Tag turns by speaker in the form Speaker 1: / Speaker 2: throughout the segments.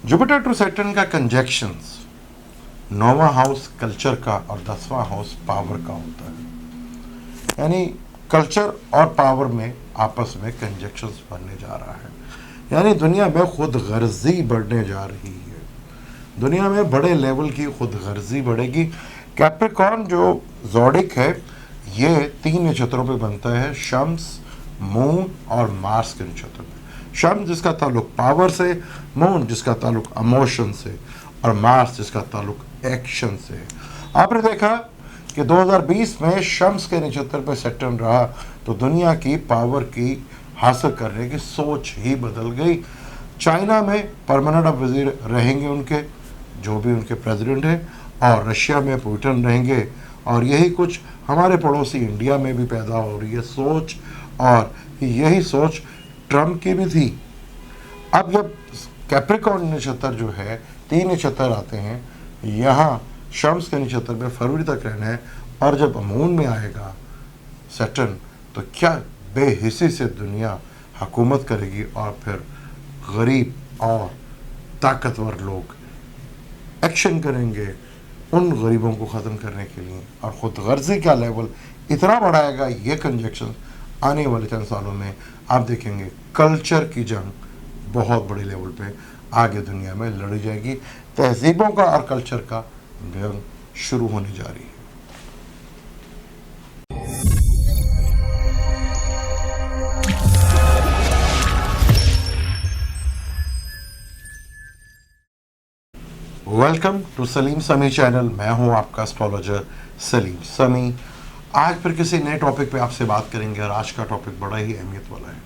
Speaker 1: Jupiter to Saturn का conjunctions 9वां house culture का और 10वां हाउस पावर का होता है, यानी कल्चर और पावर में आपस में कंजक्शंस बनने जा रहा है, यानी दुनिया में खुद गर्जी बढ़ने जा रही है। दुनिया में बड़े लेवल की खुद गर्जी बढ़ेगी। कैप्रिकॉर्न जो ज़ोडिक है ये 3 नक्षत्रों पे बनता है, शम्स, मून और मार्स के नक्षत्र पे। शम्स जिसका ताल्लुक पावर से, मून जिसका ताल्लुक इमोशन से और मार्स जिसका ताल्लुक एक्शन से है। आपने देखा कि 2020 में शम्स के नक्षत्र पे सैटर्न रहा तो दुनिया की पावर की हासिल करने की सोच ही बदल गई। चाइना में परमानेंट वजीर रहेंगे उनके, जो भी उनके प्रेसिडेंट हैं, और रशिया में पुतिन रहेंगे, और यही कुछ हमारे पड़ोसी इंडिया में भी पैदा हो रही है सोच, और यही सोच ट्रम्प की भी थी। अब जब कैप्रिकॉर्न नक्षत्र जो है 3 नक्षत्र आते हैं, यहाँ शम्स के नक्षत्र में फरवरी तक रहना है, और जब मून में आएगा सैटर्न तो क्या बेहिसी से दुनिया हुकूमत करेगी, और फिर गरीब और ताकतवर लोग एक्शन करेंगे उन गरीबों को ख़त्म करने के लिए, और ख़ुद गर्जी का लेवल इतना बढ़ाएगा ये कंजक्शन। आने वाले चंद सालों में आप देखेंगे कल्चर की जंग बहुत बड़े लेवल पे आगे दुनिया में लड़ी जाएगी। तहजीबों का और कल्चर का जंग शुरू होने जा रही है। वेलकम टू सलीम समी चैनल। मैं हूं आपका एस्ट्रोलॉजर सलीम समी। आज फिर किसी नए टॉपिक पे आपसे बात करेंगे, और आज का टॉपिक बड़ा ही अहमियत वाला है।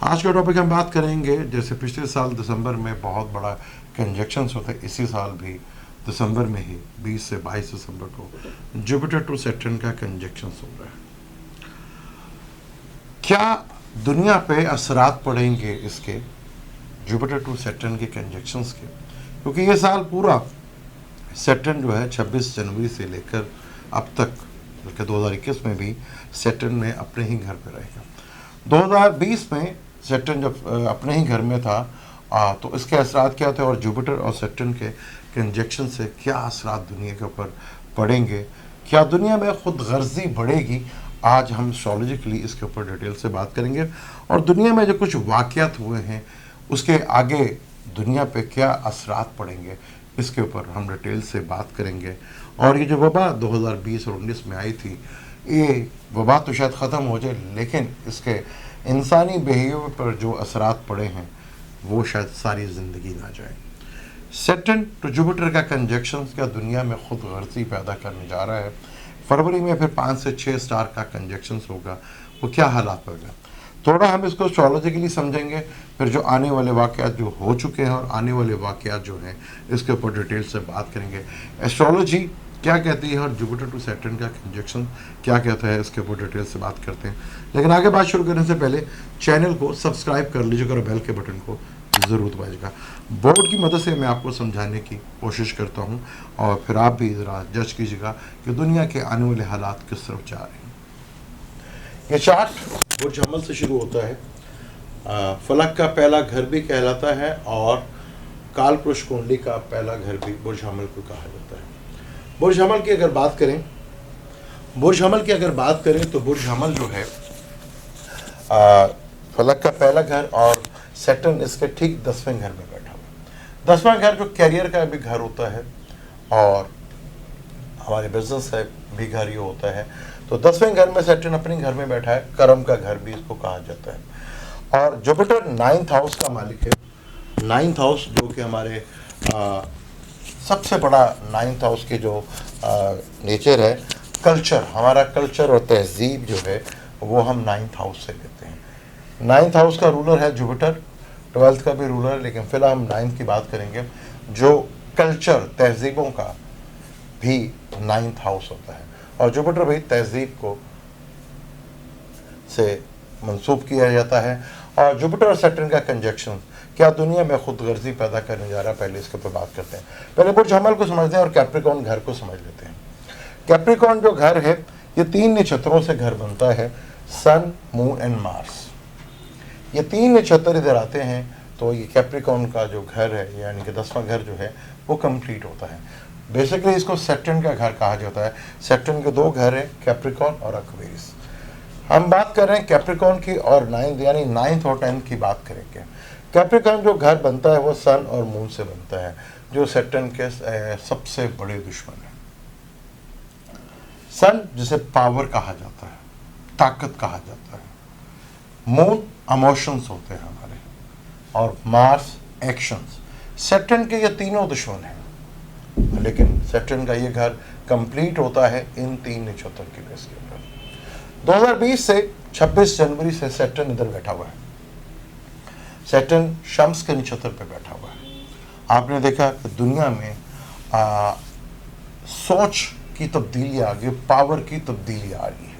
Speaker 1: आज का टॉपिक हम बात करेंगे, जैसे पिछले साल दिसंबर में बहुत बड़ा कंजक्शंस होते, इसी साल भी दिसंबर में ही 20 से 22 दिसंबर को जुपिटर टू सैटर्न का कंजक्शंस हो रहा है। क्या दुनिया पे असरात पड़ेंगे इसके, जुपिटर टू सैटर्न के कंजक्शंस के? क्योंकि ये साल पूरा सैटर्न जो है 26 जनवरी से लेकर अब तक, बल्कि 2021 में भी सैटर्न में अपने ही घर पे रहेगा। 2020 में सैटर्न जब अपने ही घर में था तो इसके असरात क्या थे, और जुपिटर और सैटर्न के कंजक्शन से क्या असरात दुनिया के ऊपर पड़ेंगे? क्या दुनिया में खुद गर्जी बढ़ेगी? आज हम एस्ट्रोलॉजिकली इसके ऊपर डिटेल से बात करेंगे, और दुनिया में जो कुछ वाक़यात हुए हैं उसके आगे दुनिया पे क्या असरात पड़ेंगे इसके ऊपर हम डिटेल से बात करेंगे। और ये जो वबा 2020 और 19 में आई थी, ये वबा तो शायद ख़त्म हो जाए, लेकिन इसके इंसानी बिहेवियर पर जो असरात पड़े हैं वो शायद सारी ज़िंदगी ना जाए। सैटर्न टू जुपिटर का कंजक्शन क्या दुनिया में खुद गर्जी पैदा करने जा रहा है? फरवरी में फिर 5 से 6 स्टार का कंजक्शन होगा, वो क्या हालात होगा? थोड़ा हम इसको एस्ट्रोलॉजिकली समझेंगे, फिर जो आने वाले वाक़यात जो हो चुके हैं और आने वाले वाक़यात जो हैं इसके ऊपर डिटेल से बात करेंगे। एस्ट्रोलॉजी क्या कहती है और जुपिटर टू सैटर्न का कंजक्शन क्या कहता है, इसके ऊपर डिटेल से बात करते हैं। लेकिन आगे बात शुरू करने से पहले चैनल को सब्सक्राइब कर लीजिएगा और बेल के बटन को ज़रूर दबाइएगा। बोर्ड की मदद से मैं आपको समझाने की कोशिश करता हूँ, और फिर आप भी ज़रा जज कीजिएगा कि दुनिया के आने वाले हालात किस तरफ जा रहे हैं। ये चार्ट बुर्ज हमल से शुरू होता है। फलक का पहला घर भी कहलाता है, और कालपुरुष कुंडली का पहला घर भी बुर्ज हमल को कहा जाता है। बुर्ज हमल की अगर बात करें, तो बुर्ज हमल जो है फलक का पहला घर, और सैटर्न इसके ठीक 10वें घर में बैठा हुआ। 10वां घर जो कैरियर का भी घर होता है, और हमारे बिजनेस है भी घर ये होता है। तो 10वें घर में सैटर्न अपने घर में बैठा है, कर्म का घर भी इसको कहा जाता है। और जुपिटर 9th हाउस का मालिक है। 9th हाउस जो कि हमारे सबसे बड़ा 9th हाउस के जो नेचर है, कल्चर, हमारा कल्चर और तहजीब जो है वो हम 9th हाउस से लेते हैं। 9th हाउस का रूलर है जुपिटर, 12th का भी रूलर है, लेकिन फिलहाल हम 9th की बात करेंगे। जो कल्चर, तहजीबों का भी 9th हाउस होता है, और जुपिटर भी तहजीब को से मंसूब किया जाता है। और जुपिटर और सैटर्न का कंजक्शन क्या दुनिया में खुद गर्जी पैदा करने जा रहा है, पहले इसके ऊपर बात करते हैं। पहले बुर्ज हमल को समझते हैं और कैप्रिकॉर्न घर को समझ लेते हैं। कैप्रिकॉर्न जो घर है ये 3 नक्षत्रों से घर बनता है, सन, मून एंड मार्स। ये 3 नक्षत्र इधर आते हैं तो ये कैप्रिकॉर्न का जो घर है, यानी कि 10वां घर जो है वो कंप्लीट होता है। बेसिकली इसको सैटर्न का घर कहा जाता है। सैटर्न के 2 घर हैं, कैप्रिकॉर्न और एक्वेरियस। हम बात कर रहे हैं कैप्रिकॉर्न की और 9th यानी 9th और 10th की बात करेंगे। कैप्रिकॉर्न जो घर बनता है वो सन और मून से बनता है, जो सैटर्न के सबसे बड़े दुश्मन है। सन जिसे पावर कहा जाता है, ताकत कहा जाता है, मून इमोशंस होते हैं हमारे, और मार्स एक्शंस। सैटर्न के ये तीनों दुश्मन हैं, लेकिन सैटर्न का ये घर कंप्लीट होता है इन 3 नक्षत्र के बेस के ऊपर। 2020 से 26 जनवरी से सैटर्न इधर बैठा हुआ है। सैटर्न शम्स के नक्षत्र पे बैठा हुआ है। आपने देखा कि दुनिया में सोच की तब्दीली आ गई, पावर की तब्दीली आ रही है।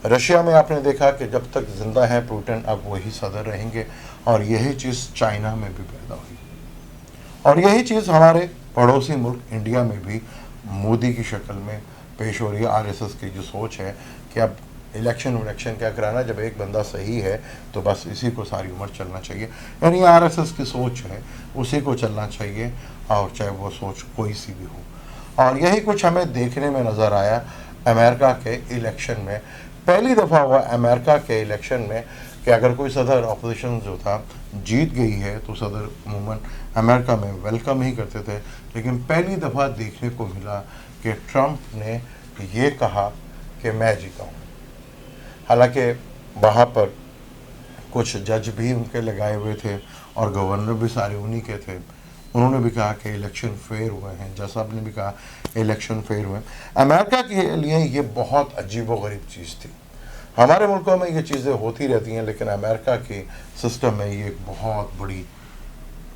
Speaker 1: रशिया में आपने देखा कि जब तक जिंदा है पुतिन, अब वही सदर रहेंगे, और यही चीज़ चाइना में भी पैदा हुई, और यही चीज़ हमारे पड़ोसी मुल्क इंडिया में भी मोदी की शक्ल में पेश हो रही है। आरएसएस की जो सोच है कि अब इलेक्शन क्या कराना, जब एक बंदा सही है तो बस इसी को सारी उम्र चलना चाहिए, यानी आरएसएस की सोच है उसी को चलना चाहिए, और चाहे वो सोच कोई सी भी हो। और यही कुछ हमें देखने में नज़र आया अमेरिका के इलेक्शन में। पहली दफ़ा हुआ अमेरिका के इलेक्शन में कि अगर कोई सदर अपोजिशन जो था जीत गई है तो सदर अमूमन अमेरिका में वेलकम ही करते थे, लेकिन पहली दफ़ा देखने को मिला कि ट्रंप ने ये कहा कि मैं जीता हूँ। हालांकि वहाँ पर कुछ जज भी उनके लगाए हुए थे और गवर्नर भी सारे उन्हीं के थे। उन्होंने भी कहा कि इलेक्शन फेयर हुए हैं, जज साहब ने भी कहा इलेक्शन फेयर हुए। अमेरिका के लिए ये बहुत अजीब व गरीब चीज़ थी। हमारे मुल्कों में ये चीज़ें होती रहती हैं, लेकिन अमेरिका के सिस्टम में ये एक बहुत बड़ी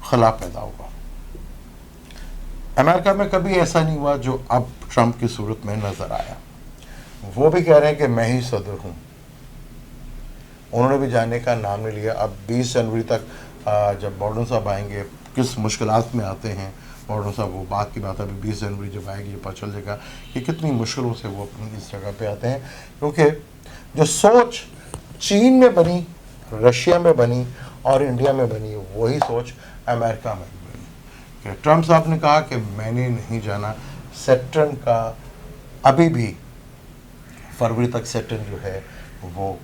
Speaker 1: खला पैदा हुआ। अमेरिका में कभी ऐसा नहीं हुआ जो अब ट्रंप की सूरत में नज़र आया। वो भी कह रहे हैं कि मैं ही सदर हूँ। उन्होंने भी जाने का नाम नहीं लिया। अब 20 जनवरी तक जब बाइडेन साहब आएंगे, किस मुश्किलात में आते हैं बाइडेन साहब, वो बात की बात है। अभी 20 जनवरी जब आएगी ये पता चल जाएगा कि कितनी मुश्किलों से वो अपनी इस जगह पे आते हैं, क्योंकि जो सोच चीन में बनी, रशिया में बनी और इंडिया में बनी, वही सोच अमेरिका में भी बनी। कि ट्रंप साहब ने कहा कि मैंने नहीं जाना। सैटर्न का अभी भी फरवरी तक सैटर्न जो है वो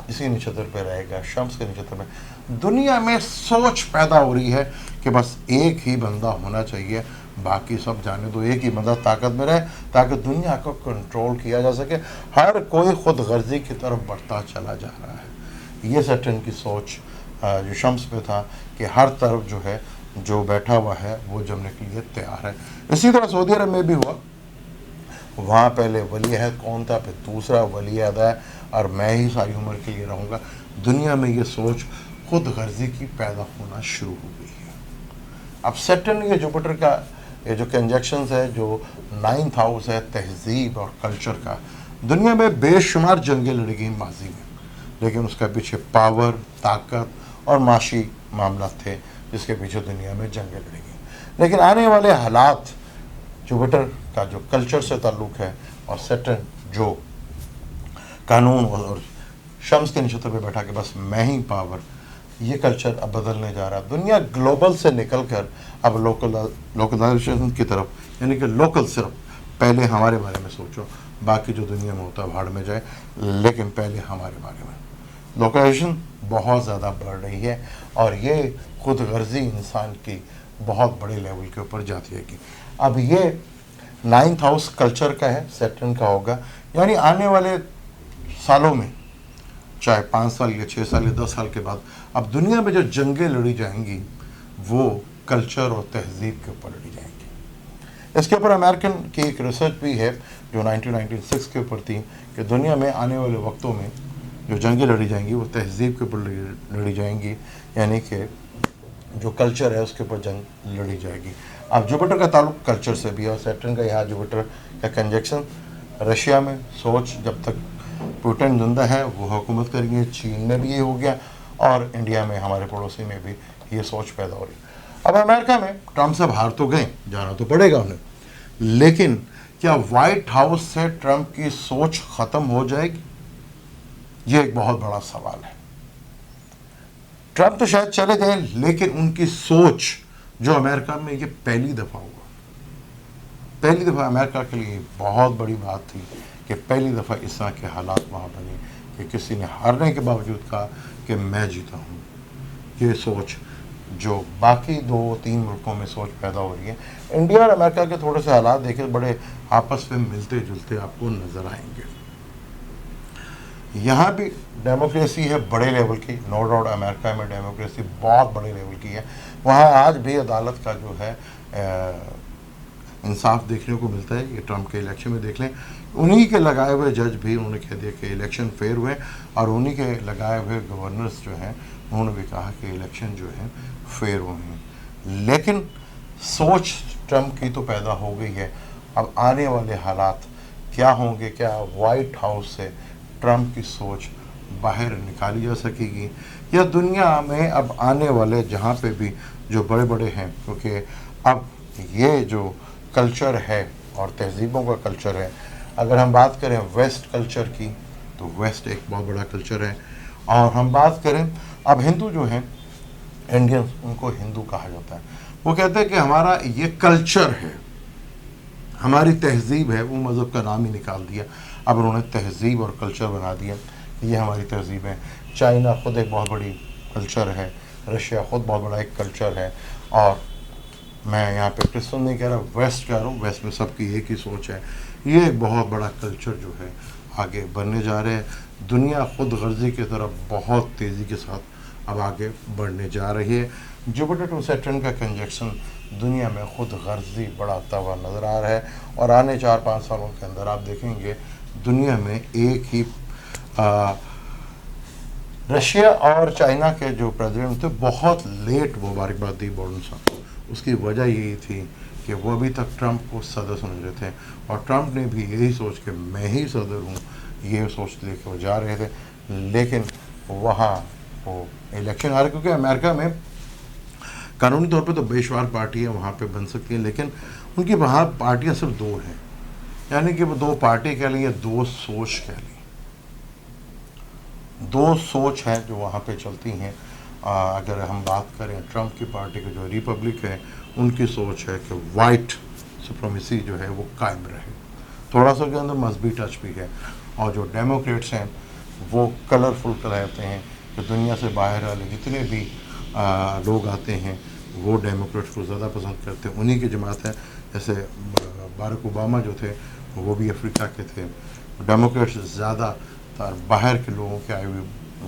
Speaker 1: इसी नक्षत्र पे रहेगा, शम्स के नक्षत्र में। दुनिया में सोच पैदा हो रही है कि बस एक ही बंदा होना चाहिए, बाकी सब जाने दो, एक ही बंदा ताकत में रहे ताकि दुनिया को कंट्रोल किया जा सके। हर कोई खुद गर्जी की तरफ बढ़ता चला जा रहा है। ये सैटर्न की सोच जो शम्स पे था कि हर तरफ जो है जो बैठा हुआ है वो जमने के लिए तैयार है। इसी तरह सऊदी अरब में भी हुआ। वहाँ पहले वली अहद कौन था, फिर दूसरा वली अहद है, और मैं ही सारी उम्र के लिए रहूँगा। दुनिया में ये सोच खुद गर्जी की पैदा होना शुरू हो गई है। अब सैटर्न ये जुपिटर का ये जो कंजक्शंस है, जो 9th हाउस है तहजीब और कल्चर का, दुनिया में बेशुमार जंगें लड़ी गई माजी में, लेकिन उसका पीछे पावर, ताकत और माशी मामला थे जिसके पीछे दुनिया में जंगें लड़ी गई। लेकिन आने वाले हालात, जुपिटर का जो कल्चर से ताल्लुक़ है और सैटर्न जो कानून और शम्स के नक्षत्र पे बैठा के बस मैं ही पावर, ये कल्चर अब बदलने जा रहा है। दुनिया ग्लोबल से निकलकर अब लोकलाइजेशन की तरफ, यानी कि लोकल सिर्फ, पहले हमारे बारे में सोचो, बाकी जो दुनिया में होता है भाड़ में जाए, लेकिन पहले हमारे बारे में। लोकलाइजेशन बहुत ज़्यादा बढ़ रही है और ये खुद गर्जी इंसान की बहुत बड़े लेवल के ऊपर जाती है। कि अब ये 9th हाउस कल्चर का है, सैटर्न का होगा, यानी आने वाले सालों में, चाहे 5 साल या 6 साल या 10 साल के बाद, अब दुनिया में जो जंगें लड़ी जाएंगी वो कल्चर और तहजीब के ऊपर लड़ी जाएंगी। इसके ऊपर अमेरिकन की एक रिसर्च भी है जो 1996 के ऊपर थी कि दुनिया में आने वाले वक्तों में जो जंगें लड़ी जाएंगी वो तहजीब के ऊपर लड़ी जाएंगी, यानी कि जो कल्चर है उसके ऊपर जंग लड़ी जाएगी। अब जुपिटर का ताल्लुक कल्चर से भी है और सैटर्न का यहाँ जुपिटर का कंजक्शन रशिया में सोच, जब तक पुतिन जिंदा है वो हुकूमत करेंगे। चीन में भी ये हो गया और इंडिया में हमारे पड़ोसी में भी ये सोच पैदा हो रही। अब अमेरिका में ट्रंप से बाहर तो गए, जाना तो पड़ेगा उन्हें, लेकिन क्या वाइट हाउस से ट्रंप की सोच ख़त्म हो जाएगी? ये एक बहुत बड़ा सवाल है। ट्रम्प तो शायद चले गए, लेकिन उनकी सोच जो अमेरिका में ये पहली दफ़ा हुआ, पहली दफ़ा अमेरिका के लिए बहुत बड़ी बात थी कि पहली दफ़ा इस तरह के हालात वहाँ बने कि किसी ने हारने के बावजूद कहा कि मैं जीता हूँ। ये सोच जो बाकी 2-3 मुल्कों में सोच पैदा हो रही है, इंडिया और अमेरिका के थोड़े से हालात देखें बड़े आपस में मिलते जुलते आपको नज़र आएंगे। यहाँ भी डेमोक्रेसी है बड़े लेवल की, नो डाउट अमेरिका में डेमोक्रेसी बहुत बड़े लेवल की है। वहाँ आज भी अदालत का जो है इंसाफ देखने को मिलता है। ये ट्रम्प के इलेक्शन में देख लें, उन्हीं के लगाए हुए जज भी उन्होंने कह दिया कि इलेक्शन फेयर हुए, और उन्हीं के लगाए हुए गवर्नर्स जो हैं उन्होंने भी कहा कि इलेक्शन जो है फेयर हुए हैं। लेकिन सोच ट्रम्प की तो पैदा हो गई है, अब आने वाले हालात क्या होंगे, क्या वाइट हाउस से ट्रम्प की सोच बाहर निकाली जा सकेगी, या दुनिया में अब आने वाले जहाँ पे भी जो बड़े बड़े हैं, क्योंकि अब ये जो कल्चर है और तहजीबों का कल्चर है, अगर हम बात करें वेस्ट कल्चर की तो वेस्ट एक बहुत बड़ा कल्चर है, और हम बात करें अब हिंदू जो हैं इंडियंस, उनको हिंदू कहा जाता है। वो कहते हैं कि हमारा ये कल्चर है, हमारी तहजीब है, वो मज़हब का नाम ही निकाल दिया, अब उन्होंने तहजीब और कल्चर बना दिया, ये हमारी तहजीब है। चाइना ख़ुद एक बहुत बड़ी कल्चर है, रशिया ख़ुद बहुत बड़ा एक कल्चर है, और मैं यहाँ पे क्रिश्चियन नहीं कह रहा, वेस्ट कह रहा हूँ, वेस्ट में सबकी एक ही सोच है। ये एक बहुत बड़ा कल्चर जो है आगे बढ़ने जा रहे हैं। दुनिया खुद गर्जी की तरफ बहुत तेज़ी के साथ अब आगे बढ़ने जा रही है। जुपिटर टू सैटर्न का कंजक्शन दुनिया में खुद गर्जी बढ़ाता हुआ नज़र आ रहा है, और आने 4-5 सालों के अंदर आप देखेंगे दुनिया में एक ही रशिया और चाइना के जो प्रेसिडेंट थे बहुत लेट मुबारकबाद दी बाइडेन साहब को। उसकी वजह यही थी कि वो अभी तक ट्रंप को सदर समझ रहे थे, और ट्रंप ने भी यही सोच के मैं ही सदर हूँ ये सोच लेके वो जा रहे थे। लेकिन वहाँ वो इलेक्शन आ रहे, क्योंकि अमेरिका में कानूनी तौर पे तो बेशुमार पार्टियाँ वहाँ पे बन सकती हैं, लेकिन उनकी वहाँ पार्टियाँ सिर्फ 2 हैं, यानी कि वो 2 पार्टी कह लें या 2 सोच कह लें, 2 सोच हैं जो वहाँ पे चलती हैं। अगर हम बात करें ट्रंप की पार्टी की जो रिपब्लिक है, उनकी सोच है कि वाइट सुप्रीमेसी जो है वो कायम रहे, थोड़ा सा के अंदर मजहबी टच भी है। और जो डेमोक्रेट्स हैं वो कलरफुल कहलाते हैं कि दुनिया से बाहर वाले जितने भी लोग आते हैं वो डेमोक्रेट्स को ज़्यादा पसंद करते हैं, उन्हीं की जमात है। जैसे बारक ओबामा जो थे वो भी अफ्रीका के थे। डेमोक्रेट्स ज़्यादातर बाहर के लोगों के आए हुए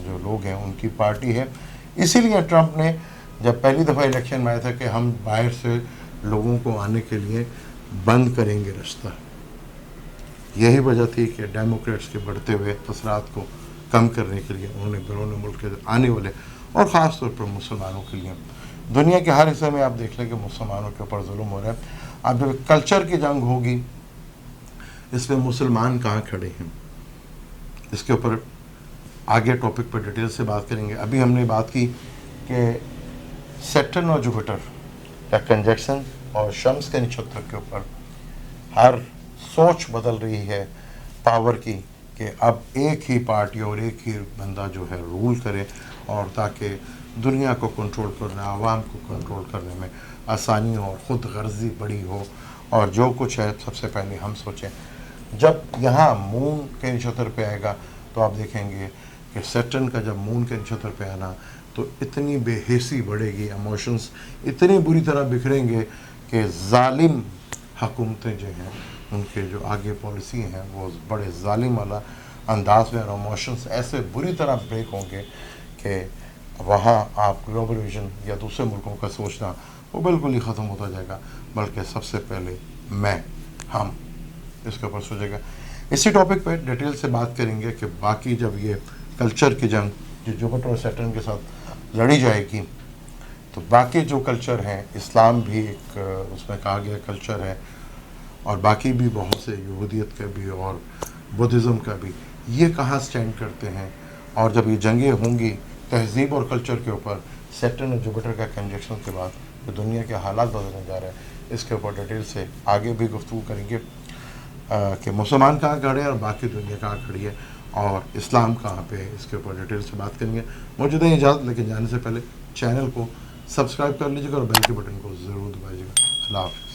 Speaker 1: जो लोग हैं उनकी पार्टी है। इसीलिए ट्रंप ने जब पहली दफ़ा इलेक्शन में आया था कि हम बाहर से लोगों को आने के लिए बंद करेंगे रास्ता, यही वजह थी कि डेमोक्रेट्स के बढ़ते हुए असरात को कम करने के लिए उन्होंने बैरून मुल्क के आने वाले और ख़ास तौर पर मुसलमानों के लिए, दुनिया के हर हिस्से में आप देख लें कि मुसलमानों के ऊपर जुल्म हो रहा है। अब जब कल्चर की जंग होगी, इसमें मुसलमान कहाँ खड़े हैं, इसके ऊपर आगे टॉपिक पर डिटेल से बात करेंगे। अभी हमने बात की कि सैटर्न और जुपिटर का कंजक्शन और शम्स के नक्षत्र के ऊपर हर सोच बदल रही है पावर की, कि अब एक ही पार्टी और एक ही बंदा जो है रूल करे, और ताकि दुनिया को कंट्रोल करना, आवाम को कंट्रोल करने में आसानी हो और ख़ुद गर्जी बड़ी हो। और जो कुछ है सबसे पहले हम सोचें, जब यहाँ मून के नक्षत्र पे आएगा तो आप देखेंगे कि सैटर्न का जब मून के नक्षत्र पे आना तो इतनी बेहिसी बढ़ेगी, इमोशंस इतनी बुरी तरह बिखरेंगे कि जालिम हुकूमतें जो हैं उनके जो आगे पॉलिसी हैं वो बड़े जालिम वाला अंदाज में, और इमोशंस ऐसे बुरी तरह ब्रेक होंगे कि वहाँ आप ग्लोबल विजन या दूसरे मुल्कों का सोचना वो बिल्कुल ही ख़त्म होता जाएगा, बल्कि सबसे पहले हम इसके ऊपर सोचेगा। इसी टॉपिक पे डिटेल से बात करेंगे कि बाकी जब ये कल्चर की जंग जो जुपिटर और सैटर्न के साथ लड़ी जाएगी तो बाकी जो कल्चर हैं, इस्लाम भी एक उसमें कहा गया कल्चर है, और बाकी भी बहुत से यहूदियत का भी और बुद्धिज़्म का भी, ये कहाँ स्टैंड करते हैं। और जब ये जंगें होंगी तहजीब और कल्चर के ऊपर सैटर्न और जुपिटर का कंजक्शन के बाद, तो दुनिया के हालात बदलने जा रहे हैं, इसके ऊपर डिटेल से आगे भी गुफ्तगू करेंगे कि मुसलमान कहाँ खड़े हैं और बाकी दुनिया कहाँ खड़ी है, اور اسلام کہاں پہ ہے، اس کے اوپر ڈیٹیل سے بات کریں گے. مجھے دیں اجازت، لیکن جانے سے پہلے چینل کو سبسکرائب کر لیجیے گا اور بیل کے بٹن کو ضرور دبائیے گا. اللہ حافظ.